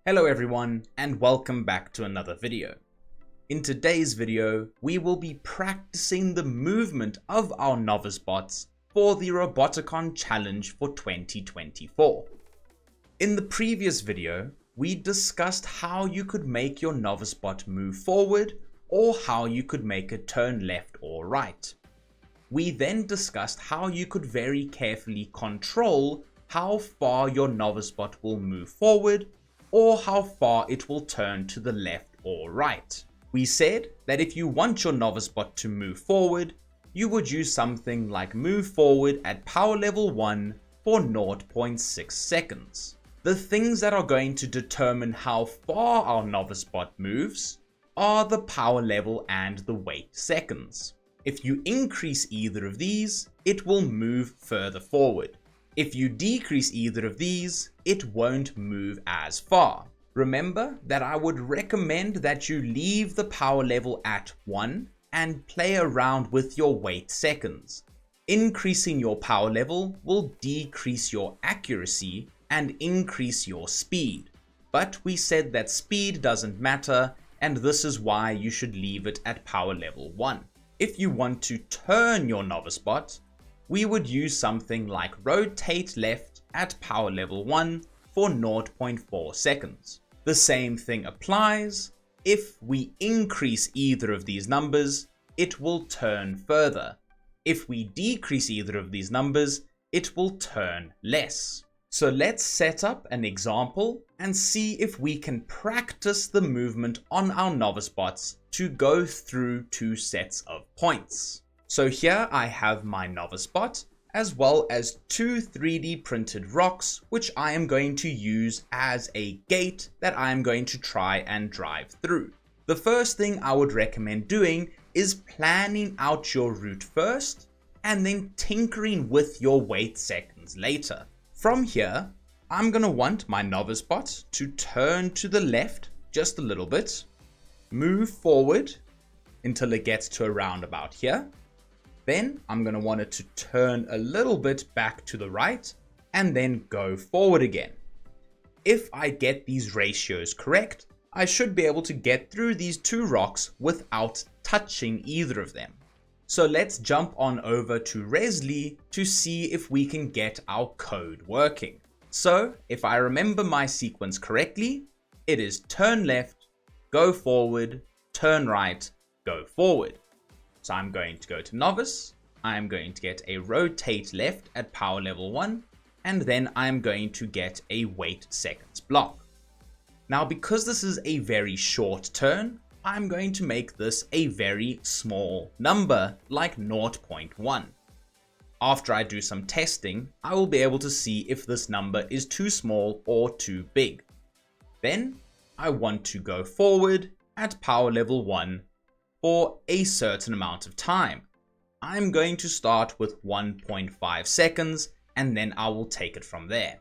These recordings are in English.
Hello everyone, and welcome back to another video. In today's video, we will be practicing the movement of our Novice bots for the Roboticon challenge for 2024. In the previous video, we discussed how you could make your Novice bot move forward or how you could make it turn left or right. We then discussed how you could very carefully control how far your Novice bot will move forward or how far it will turn to the left or right. We said that if you want your Novice bot to move forward, you would use something like move forward at power level 1 for 0.6 seconds. The things that are going to determine how far our Novice bot moves are the power level and the wait seconds. If you increase either of these, it will move further forward. If you decrease either of these, it won't move as far. Remember that I would recommend that you leave the power level at 1 and play around with your wait seconds. Increasing your power level will decrease your accuracy and increase your speed. But we said that speed doesn't matter, and this is why you should leave it at power level 1. If you want to turn your Novice bot, we would use something like rotate left at power level 1 for 0.4 seconds. The same thing applies. If we increase either of these numbers, it will turn further. If we decrease either of these numbers, it will turn less. So let's set up an example and see if we can practice the movement on our Novice bots to go through 2 sets of points. So here I have my Novice bot, as well as 2 3D printed rocks, which I am going to use as a gate that I am going to try and drive through. The first thing I would recommend doing is planning out your route first, and then tinkering with your wait seconds later. From here, I'm going to want my Novice bot to turn to the left just a little bit, move forward until it gets to around about here. Then I'm going to want it to turn a little bit back to the right and then go forward again. If I get these ratios correct, I should be able to get through these 2 rocks without touching either of them. So let's jump on over to Resli to see if we can get our code working. So if I remember my sequence correctly, it is turn left, go forward, turn right, go forward. So I'm going to go to Novice, I'm going to get a rotate left at power level 1, and then I'm going to get a wait seconds block. Now because this is a very short turn, I'm going to make this a very small number like 0.1. After I do some testing, I will be able to see if this number is too small or too big. Then I want to go forward at power level 1 for a certain amount of time. I'm going to start with 1.5 seconds and then I will take it from there.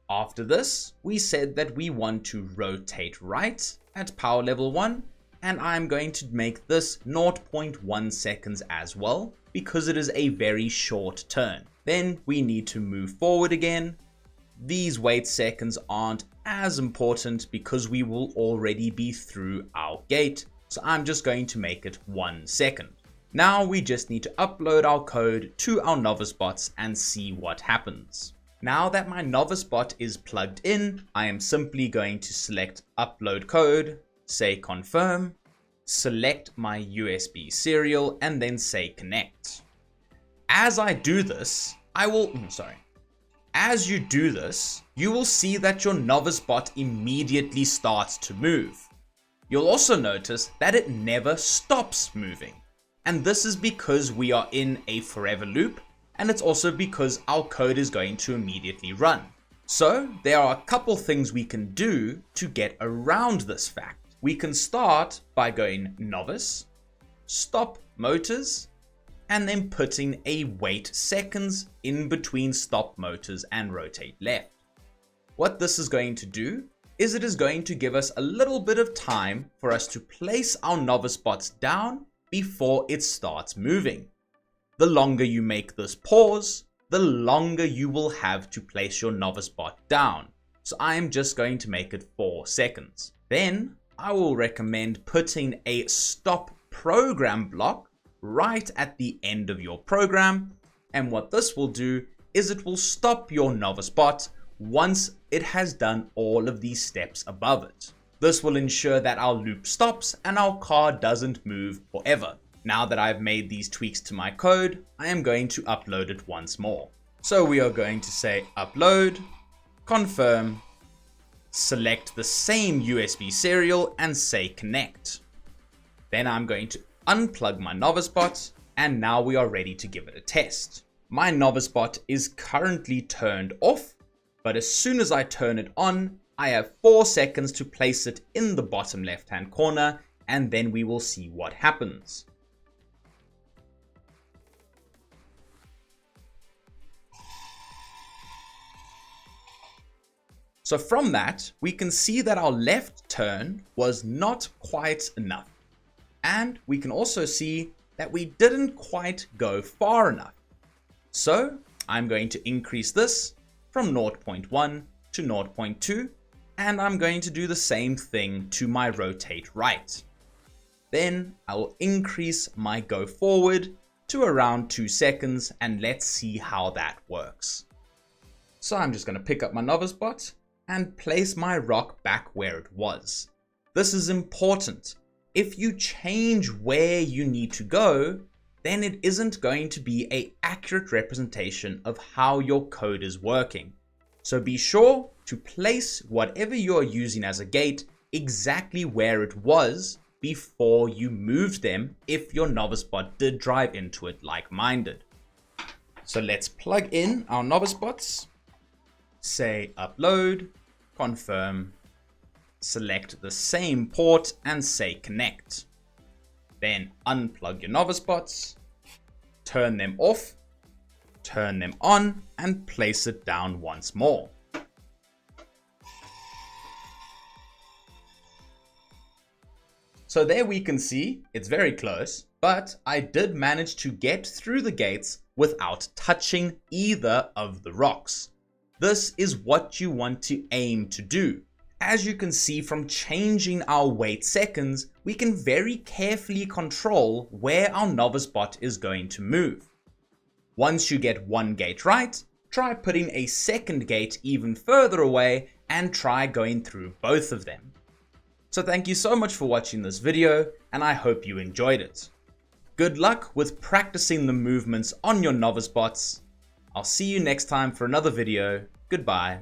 After this, we said that we want to rotate right at power level 1, and I'm going to make this 0.1 seconds as well because it is a very short turn. Then we need to move forward again. These wait seconds aren't as important because we will already be through our gate. So I'm just going to make it 1 second. Now we just need to upload our code to our Novice bots and see what happens. Now that my Novice bot is plugged in, I am simply going to select upload code, say confirm, select my USB serial, and then say connect. As I do this, As you do this, you will see that your Novice bot immediately starts to move. You'll also notice that it never stops moving. And this is because we are in a forever loop, and it's also because our code is going to immediately run. So there are a couple things we can do to get around this fact. We can start by going Novice, stop motors, and then putting a wait seconds in between stop motors and rotate left. What this is going to do is it is going to give us a little bit of time for us to place our Novice bots down before it starts moving. The longer you make this pause, the longer you will have to place your Novice bot down. So I'm just going to make it 4 seconds. Then I will recommend putting a stop program block right at the end of your program. And what this will do is it will stop your Novice bot once it has done all of these steps above it. This will ensure that our loop stops and our car doesn't move forever. Now that I've made these tweaks to my code, I am going to upload it once more. So we are going to say upload, confirm, select the same USB serial and say connect. Then I'm going to unplug my Novice bot, and now we are ready to give it a test. My Novice bot is currently turned off, but as soon as I turn it on, I have 4 seconds to place it in the bottom left hand corner, and then we will see what happens. So from that, we can see that our left turn was not quite enough. And we can also see that we didn't quite go far enough. So I'm going to increase this from 0.1 to 0.2, and I'm going to do the same thing to my rotate right. Then I will increase my go forward to around 2 seconds, and let's see how that works. So I'm just going to pick up my Novice bot and place my rock back where it was. This is important. If you change where you need to go, then it isn't going to be an accurate representation of how your code is working. So be sure to place whatever you are using as a gate exactly where it was before you moved them if your Novice bot did drive into it like mine did. So let's plug in our Novice bots, say upload, confirm, select the same port and say connect. Then unplug your Novice bots, turn them off, turn them on, and place it down once more. So there we can see it's very close, but I did manage to get through the gates without touching either of the rocks. This is what you want to aim to do. As you can see from changing our wait seconds, we can very carefully control where our Novice bot is going to move. Once you get one gate right, try putting a second gate even further away and try going through both of them. So thank you so much for watching this video, and I hope you enjoyed it. Good luck with practicing the movements on your Novice bots. I'll see you next time for another video. Goodbye.